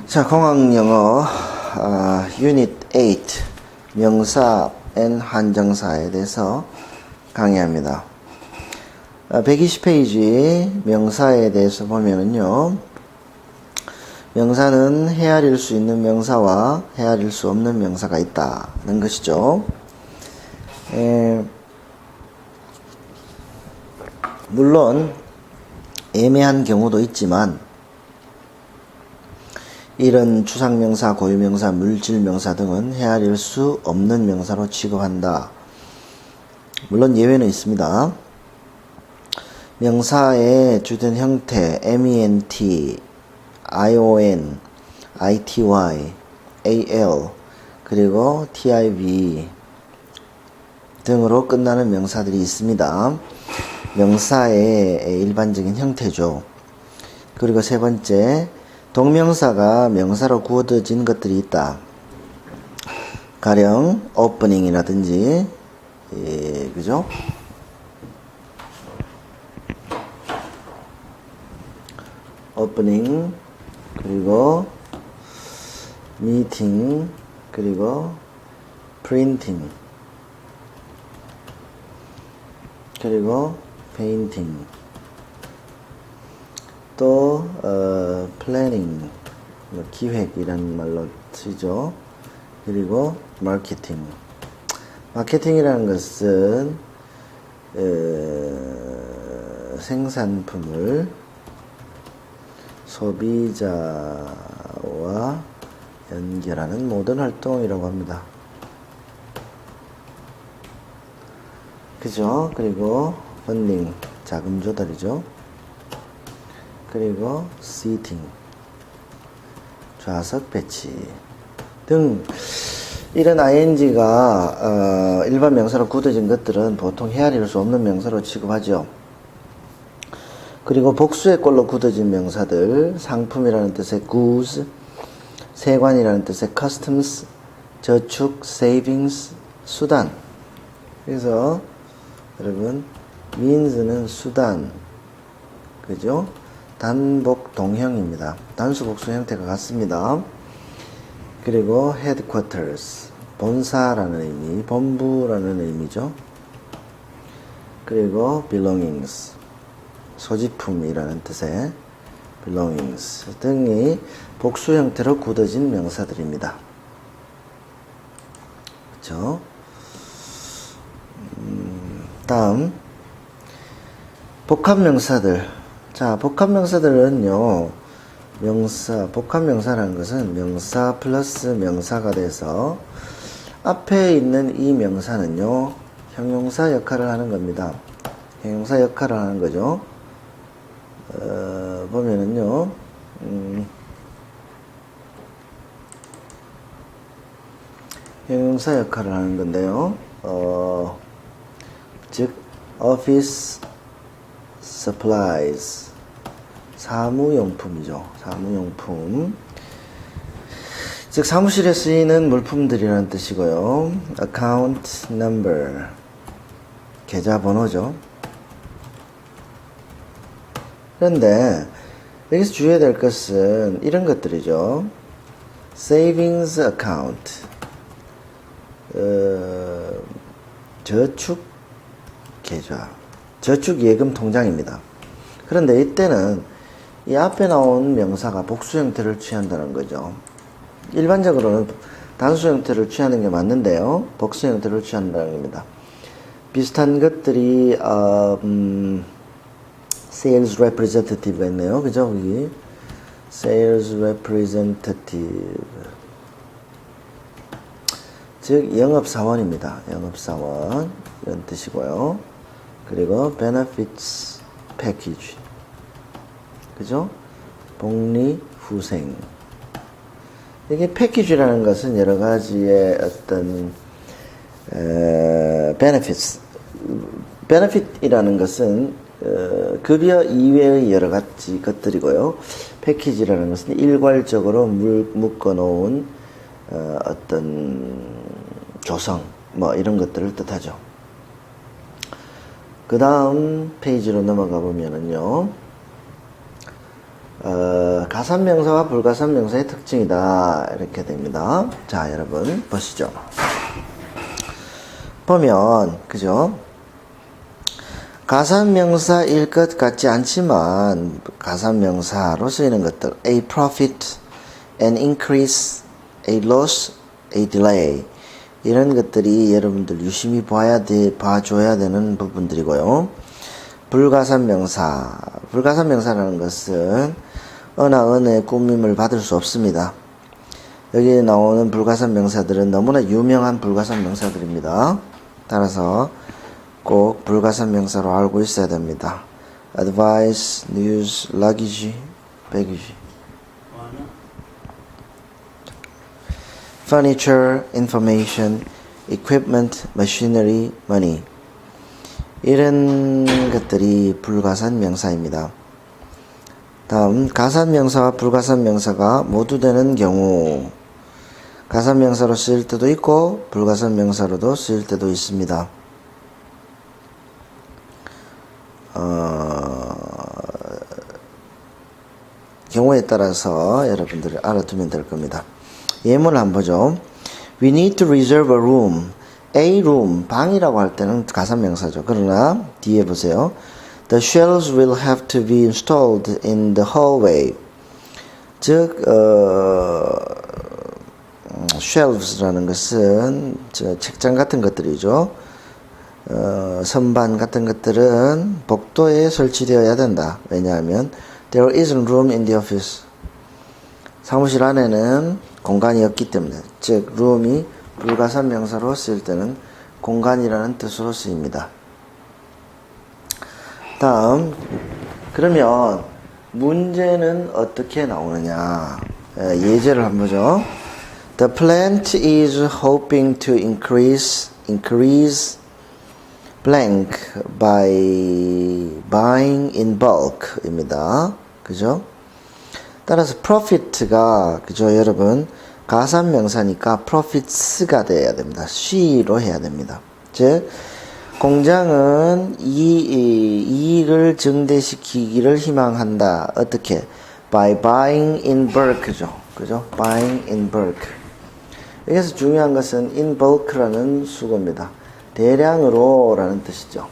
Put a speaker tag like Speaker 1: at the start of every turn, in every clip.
Speaker 1: 자, 공학영어 유닛 8 명사 앤 한정사에 대해서 강의합니다. 120페이지 명사에 대해서 보면은요, 명사는 헤아릴 수 있는 명사와 헤아릴 수 없는 명사가 있다는 것이죠. 물론 애매한 경우도 있지만 이런 추상명사, 고유명사, 물질명사 등은 헤아릴 수 없는 명사로 취급한다. 물론 예외는 있습니다. 명사의 주된 형태 ment, ion, ity, al, 그리고 tiv 등으로 끝나는 명사들이 있습니다. 명사의 일반적인 형태죠. 그리고 세 번째, 동명사가 명사로 굳어진 것들이 있다. 가령 opening이라든지, 그죠? opening, 그리고 meeting, 그리고 printing, 그리고 painting, 또 planning, 기획이라는 말로 쓰죠. 그리고 marketing. 마케팅이라는 것은 생산품을 소비자와 연결하는 모든 활동이라고 합니다. 그죠? 그리고 funding, 자금 조달이죠. 그리고 seating, 좌석 배치 등 이런 ing가 일반 명사로 굳어진 것들은 보통 헤아릴 수 없는 명사로 취급하죠. 그리고 복수의 꼴로 굳어진 명사들, 상품이라는 뜻의 goods, 세관이라는 뜻의 customs, 저축, savings, 수단. 그래서 여러분 means는 수단, 그죠? 단복 동형입니다. 단수 복수 형태가 같습니다. 그리고 headquarters, 본사라는 의미, 본부라는 의미죠. 그리고 belongings, 소지품이라는 뜻의 belongings 등이 복수 형태로 굳어진 명사들입니다. 그렇죠? 다음 복합명사들. 자, 복합명사들은요, 복합명사라는 것은 명사 플러스 명사가 돼서 앞에 있는 이 명사는요, 형용사 역할을 하는 겁니다. 형용사 역할을 하는 거죠. 보면은요, 형용사 역할을 하는 건데요, 즉, office supplies, 사무용품이죠. 사무용품. 즉, 사무실에 쓰이는 물품들이라는 뜻이고요. account number, 계좌번호죠. 그런데, 여기서 주의해야 될 것은 이런 것들이죠. savings account, 저축 계좌, 저축예금 통장입니다. 그런데 이때는 이 앞에 나온 명사가 복수 형태를 취한다는 거죠. 일반적으로는 단수 형태를 취하는 게 맞는데요, 복수 형태를 취한다는 겁니다. 비슷한 것들이 sales representative가 있네요. 그죠? 여기 sales representative, 즉 영업사원입니다. 영업사원 이런 뜻이고요. 그리고 benefits package, 그죠? 복리후생. 이게 패키지라는 것은 여러 가지의 어떤 benefit이라는 것은 급여 이외의 여러 가지 것들이고요. 패키지라는 것은 일괄적으로 묶어 놓은 어떤 조성, 뭐 이런 것들을 뜻하죠. 그 다음 페이지로 넘어가 보면은요, 가산명사와 불가산명사의 특징이다. 이렇게 됩니다. 자, 여러분 보시죠. 보면 그죠? 가산명사일 것 같지 않지만 가산명사로 쓰이는 것들 a profit, an increase, a loss, a delay 이런 것들이 여러분들 유심히 봐줘야 되는 부분들이고요. 불가산명사라는 것은 어느 꾸밈을 받을 수 없습니다. 여기 나오는 불가산명사들은 너무나 유명한 불가산명사들입니다. 따라서 꼭 불가산명사로 알고 있어야 됩니다. advice, news, luggage, baggage, furniture, information, equipment, machinery, money 이런 것들이 불가산명사입니다. 다음 가산명사와 불가산명사가 모두 되는 경우 가산명사로 쓰일 때도 있고 불가산명사로도 쓰일 때도 있습니다. 경우에 따라서 여러분들이 알아두면 될 겁니다. 예문을 한번 보죠. We need to reserve a room. A room, 방이라고 할 때는 가산명사죠. 그러나 뒤에 보세요. The shelves will have to be installed in the hallway. 즉, shelves라는 것은 책장 같은 것들이죠. 선반 같은 것들은 복도에 설치되어야 된다. 왜냐하면 there isn't room in the office. 사무실 안에는 공간이 없기 때문에 즉 room이 불가산명사로 쓰일 때는 공간이라는 뜻으로 쓰입니다. 다음 그러면 문제는 어떻게 나오느냐 예제를 한번 보죠. The plant is hoping to increase blank by buying in bulk 입니다. 그죠? 따라서 profit가 그죠 여러분 가산명사니까 profits가 돼야 됩니다. she로 해야 됩니다. 즉 공장은 이익을 증대시키기를 희망한다. 어떻게? by buying in bulk죠. 그죠? buying in bulk. 여기서 중요한 것은 in bulk라는 수고입니다. 대량으로 라는 뜻이죠.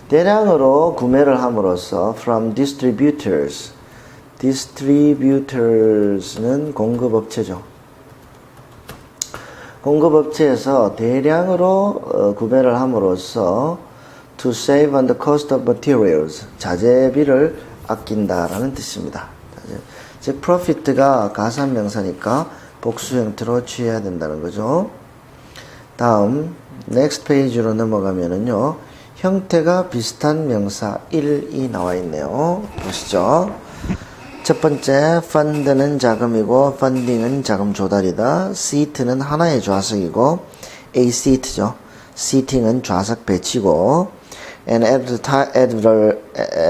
Speaker 1: 대량으로 구매를 함으로써 from distributors는 공급업체죠. 공급업체에서 대량으로 구매를 함으로써 to save on the cost of materials 자재비를 아낀다라는 뜻입니다. 즉 profit가 가산명사니까 복수 형태로 취해야 된다는 거죠. 다음 next 페이지로 넘어가면은요 형태가 비슷한 명사 1이 나와 있네요. 보시죠. 첫 번째 fund는 자금이고 funding은 자금 조달이다. seat는 하나의 좌석이고 a seat죠. seating은 좌석 배치고 and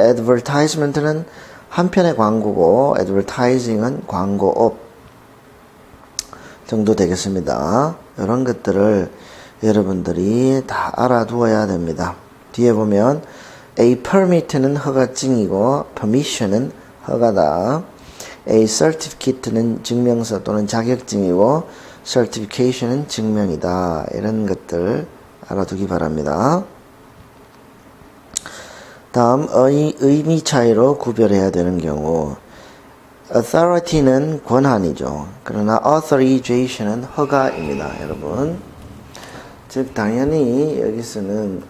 Speaker 1: advertisement는 한편의 광고고 advertising은 광고업 정도 되겠습니다. 이런 것들을 여러분들이 다 알아두어야 됩니다. 뒤에 보면 a permit는 허가증이고 permission은 허가다. A certificate는 증명서 또는 자격증이고 certification은 증명이다. 이런 것들 알아두기 바랍니다. 다음 의미 차이로 구별해야 되는 경우 authority는 권한이죠. 그러나 authorization은 허가입니다. 여러분 즉 당연히 여기서는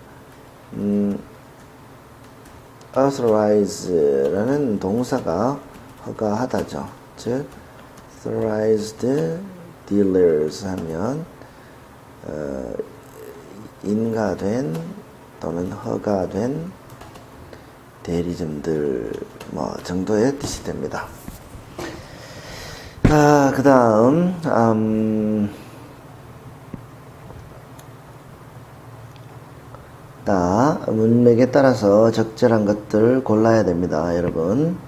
Speaker 1: authorize라는 동사가 허가하다죠. 즉 authorized dealers 하면 인가된 또는 허가된 대리점들 뭐 정도의 뜻이 됩니다. 그 다음 문맥에 따라서 적절한 것들 골라야 됩니다. 여러분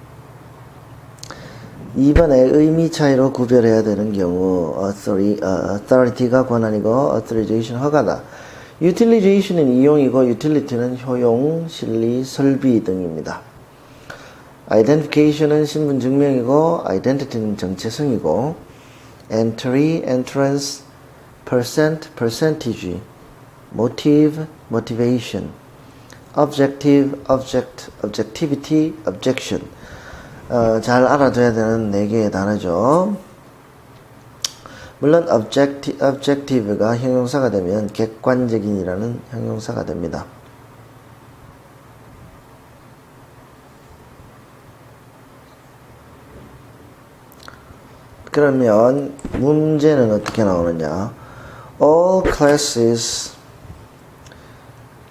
Speaker 1: 2번에 의미 차이로 구별해야 되는 경우 authority가 권한이고 authorization 허가다. utilization은 이용이고 utility는 효용, 실리, 설비 등입니다. identification은 신분 증명이고 identity는 정체성이고 entry, entrance, percent, percentage, motive, motivation, objective, object, objectivity, objection. 잘 알아둬야 되는 4개의 단어죠. 물론 objective가 형용사가 되면 객관적인이라는 형용사가 됩니다. 그러면 문제는 어떻게 나오느냐? All classes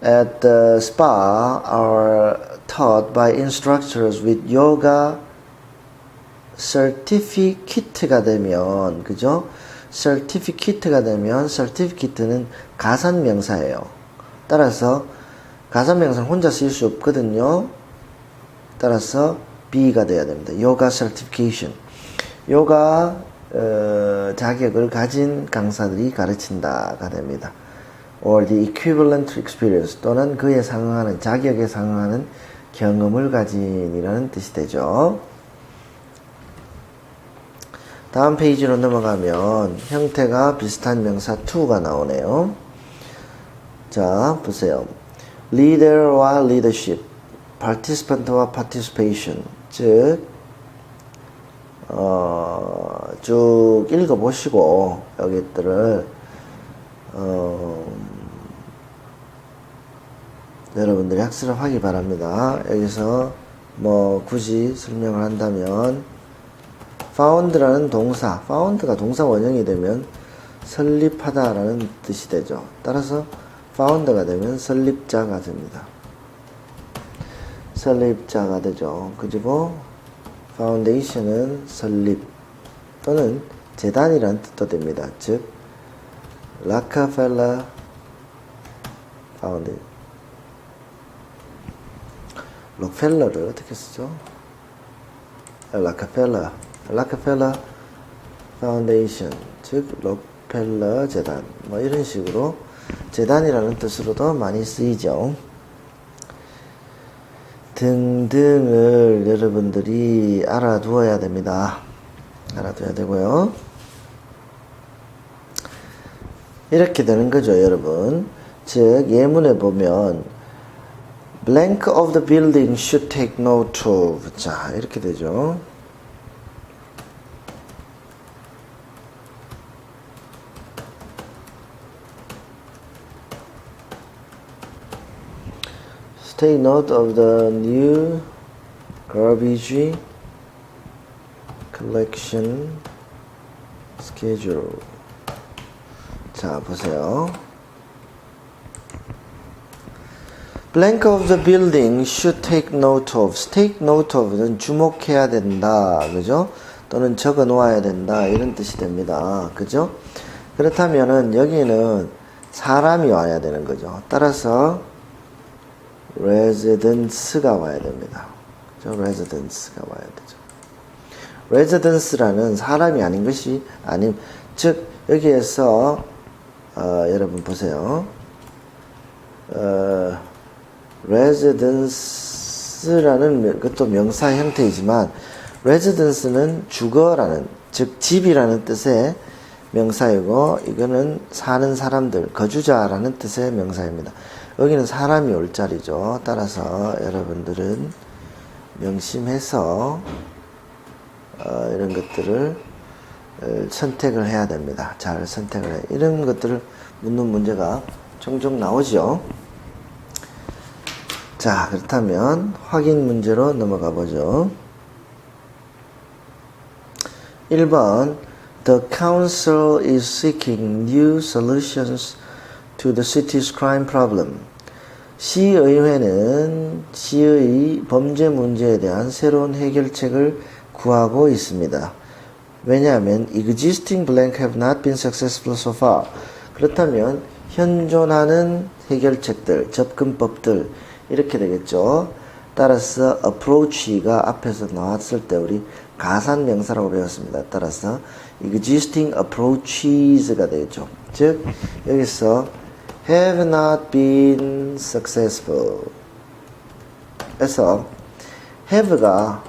Speaker 1: at the spa are taught by instructors with yoga certificate가 되면, 그죠? certificate가 되면, certificate는 가산명사예요. 따라서 가산명사는 혼자 쓸 수 없거든요. 따라서 B가 돼야 됩니다. yoga certification. 요가 자격을 가진 강사들이 가르친다가 됩니다. or the equivalent experience 또는 그에 상응하는 자격에 상응하는 경험을 가진이라는 뜻이 되죠. 다음 페이지로 넘어가면 형태가 비슷한 명사 to가 나오네요. 자, 보세요. leader와 leadership, participant와 participation, 즉 쭉 읽어보시고 여기들을 여러분들이 학습을 하기 바랍니다. 여기서 뭐 굳이 설명을 한다면 found라는 동사, found가 동사 원형이 되면 설립하다라는 뜻이 되죠. 따라서 found가 되면 설립자가 됩니다. 설립자가 되죠. 그리고 파운데이션은 설립 또는 재단이라는 뜻도 됩니다. 즉 락카펠러 파운데이션, 록펠러를 어떻게 쓰죠? 락카펠러 파운데이션, 즉 록펠러 재단, 뭐 이런 식으로 재단이라는 뜻으로도 많이 쓰이죠. 등등을 여러분들이 알아두어야 됩니다. 알아둬야 되고요. 이렇게 되는 거죠, 여러분. 즉 예문에 보면 blank of the building should take note of. 자, 이렇게 되죠. Take note of the new garbage collection schedule. 자, 보세요. Blank of the building should take note of. Take note of는 주목해야 된다. 그죠? 또는 적어 놓아야 된다. 이런 뜻이 됩니다. 그죠? 그렇다면은 여기는 사람이 와야 되는 거죠. 따라서 residence가 와야 됩니다. 그죠? residence가 와야 되죠. residence라는 사람이 아닌 것이 아님, 즉 여기에서 여러분 보세요. residence라는 것도 명사 형태이지만 residence는 주거라는, 즉 집이라는 뜻의 명사이고 이거는 사는 사람들, 거주자라는 뜻의 명사입니다. 여기는 사람이 올 자리죠. 따라서 여러분들은 명심해서 이런 것들을 선택을 해야 됩니다. 잘 선택을 해요. 이런 것들을 묻는 문제가 종종 나오죠. 자, 그렇다면 확인 문제로 넘어가 보죠. 1번 The council is seeking new solutions to the city's crime problem. 시의회는 시의 범죄 문제에 대한 새로운 해결책을 구하고 있습니다. 왜냐하면 existing blank have not been successful so far. 그렇다면 현존하는 해결책들, 접근법들 이렇게 되겠죠. 따라서 approach가 앞에서 나왔을 때 우리 가산명사라고 배웠습니다. 따라서 existing approaches가 되겠죠. 즉 여기서 have not been successful 에서 have가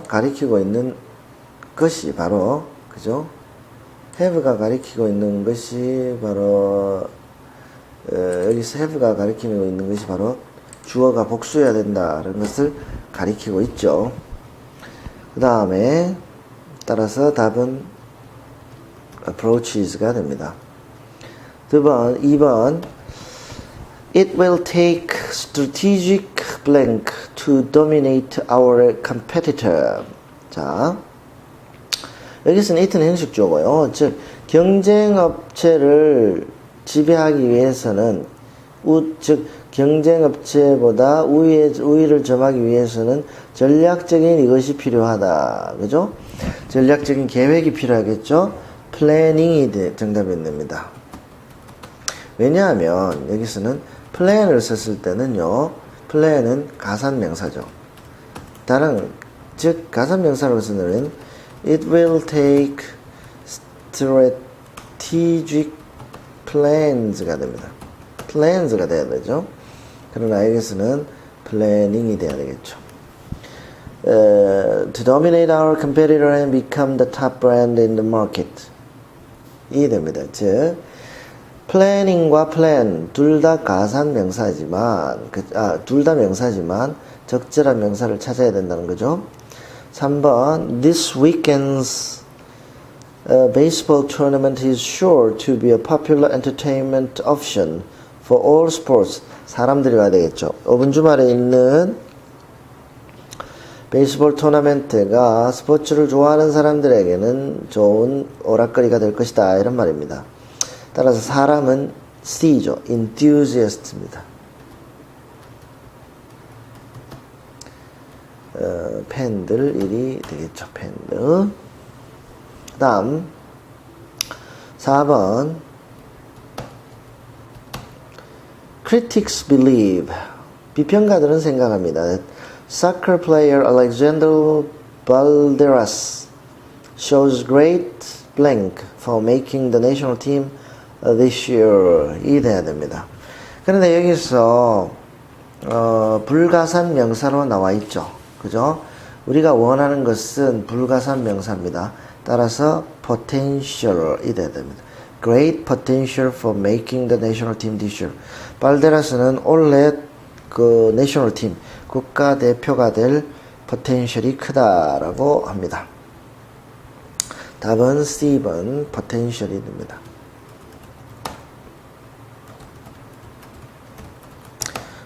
Speaker 1: 가리키고 있는 것이 바로, 그죠? have가 가리키고 있는 것이 바로, 여기서 have가 가리키고 있는 것이 바로 주어가 복수해야 된다는 것을 가리키고 있죠. 그 다음에, 따라서 답은 approaches가 됩니다. 2번, It will take strategic blank to dominate our competitor. 자, 여기서는 it는 형식주어고요. 즉, 경쟁업체를 지배하기 위해서는, 즉, 경쟁업체보다 우위를 점하기 위해서는 전략적인 이것이 필요하다. 그죠? 전략적인 계획이 필요하겠죠? 플래닝이 정답이 됩니다. 왜냐하면, 여기서는 플랜을 썼을 때는요, 플랜은 가산명사죠. 즉, 가산명사로서는 it will take strategic plans가 됩니다. plans가 돼야 되죠. 그러나 여기서는 planning이 돼야 되겠죠. To dominate our competitor and become the top brand in the market. 이 됩니다. 즉, 플래닝과 플랜 둘 다 가산 명사지만 둘 다 명사지만 적절한 명사를 찾아야 된다는 거죠. 3번 This weekend's baseball tournament is sure to be a popular entertainment option for all sports. 사람들이 와야 되겠죠. 이번 주말에 있는 베이스볼 토너먼트가 스포츠를 좋아하는 사람들에게는 좋은 오락거리가 될 것이다. 이런 말입니다. 따라서 사람은 C죠. enthusiast입니다. 팬들 일이 되겠죠. 팬들. 그 다음 4번 Critics believe 비평가들은 생각합니다. Soccer player Alexander Balderas shows great blank for making the national team this year. 이 돼야 됩니다. 그런데 여기서 불가산 명사로 나와 있죠. 그죠? 우리가 원하는 것은 불가산 명사입니다. 따라서 potential 이 돼야 됩니다. Great potential for making the national team this year. 발데라스는 올해 그 내셔널 팀 국가 대표가 될 포텐셜이 크다라고 합니다. 답은 C번 포텐셜이 됩니다.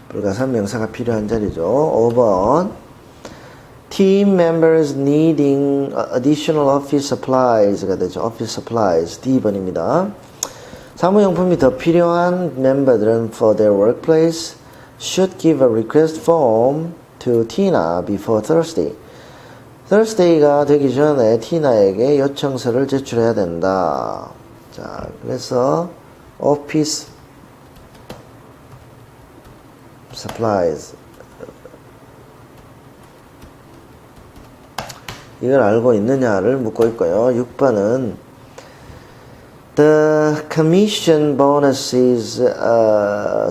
Speaker 1: 불가산 명사가 필요한 자리죠. 5번 Team members needing additional office supplies가 되죠. office supplies D번입니다. 사무용품이 더 필요한 멤버들은 for their workplace should give a request form to Tina before Thursday. Thursday가 되기 전에 티나에게 요청서를 제출해야 된다. 자, 그래서 office supplies 이걸 알고 있느냐를 묻고 있고요. 6번은 The commission bonus is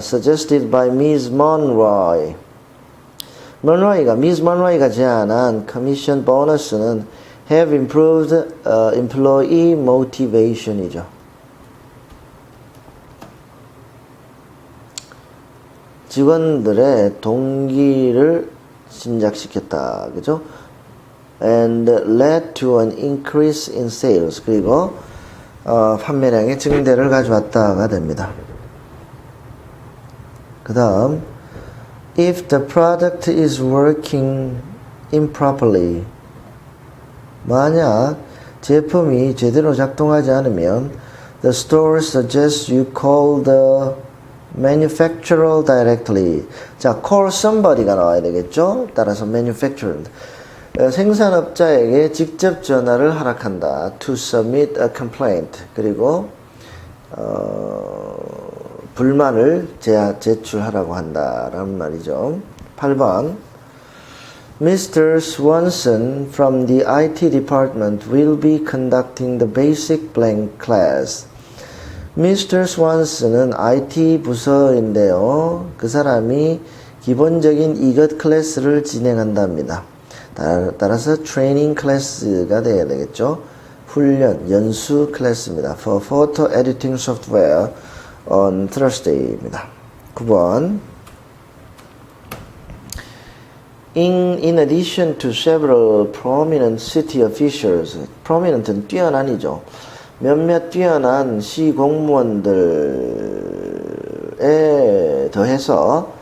Speaker 1: suggested by Ms. Monroy. Miss Monroy가 제안한 commission bonus는 have improved employee motivation이죠. 직원들의 동기를 진작시켰다. 그죠? And led to an increase in sales. 그리고 판매량의 증대를 가져왔다가 됩니다. 그 다음 If the product is working improperly 만약 제품이 제대로 작동하지 않으면 the store suggests you call the manufacturer directly. 자, call somebody가 나와야 되겠죠? 따라서 manufacturer 생산업자에게 직접 전화를 하락한다. To submit a complaint. 그리고 불만을 제출하라고 한다라는 말이죠. 8번 Mr. Swanson from the IT department will be conducting the basic blank class. Mr. Swanson은 IT 부서인데요. 그 사람이 기본적인 이것 클래스를 진행한답니다. 따라서 트레이닝 클래스가 되어야 되겠죠. 훈련, 연수 클래스입니다. For photo editing software on Thursday입니다. 9번. In addition to several prominent city officials, prominent는 뛰어난이죠. 몇몇 뛰어난 시 공무원들에 더해서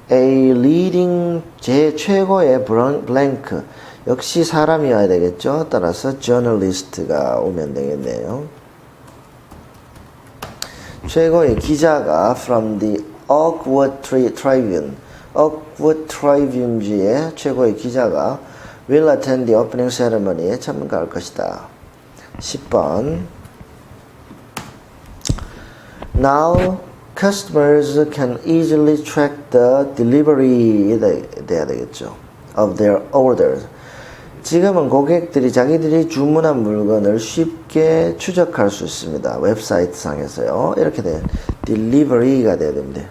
Speaker 1: a leading 최고의 blank 역시 사람이어야 되겠죠. 따라서 journalist가 오면 되겠네요. 최고의 기자가 from the Oakwood Tribune, Oakwood Tribune지의 최고의 기자가 will attend the opening ceremony에 참가할 것이다. 10번. Now customers can easily track the delivery 돼야 되겠죠. of their orders. 지금은 고객들이 자기들이 주문한 물건을 쉽게 추적할 수 있습니다. 웹사이트 상에서요. 이렇게 돼요. delivery가 돼야 됩니다.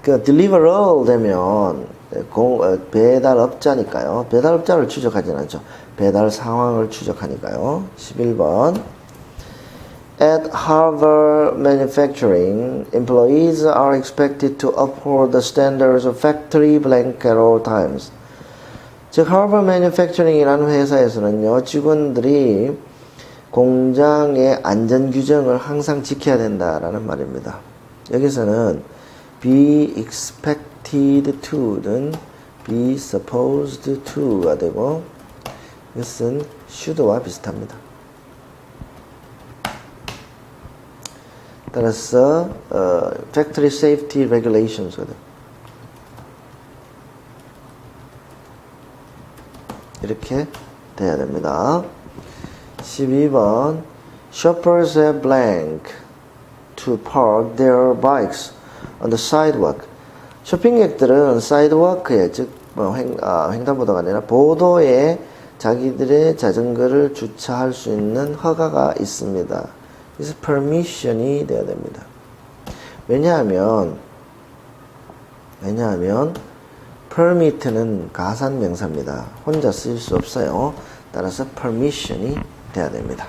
Speaker 1: 그 deliveral 되면 배달업자니까요. 배달업자를 추적하진 않죠. 배달 상황을 추적하니까요. 11번. At Harvard Manufacturing, employees are expected to uphold the standards of factory blank at all times. 즉, Harvard Manufacturing이라는 회사에서는요, 직원들이 공장의 안전 규정을 항상 지켜야 된다라는 말입니다. 여기서는 be expected to는 be supposed to가 되고, 이것은 should와 비슷합니다. 따라서 Factory Safety Regulations거든. 이렇게 돼야 됩니다. 12번. Shoppers have blank to park their bikes on the sidewalk. 쇼핑객들은 sidewalk에, 즉 횡단보도가 아니라 보도에 자기들의 자전거를 주차할 수 있는 허가가 있습니다. 그래서 permission이 돼야 됩니다. 왜냐하면 permit는 가산 명사입니다. 혼자 쓸 수 없어요. 따라서 permission이 돼야 됩니다.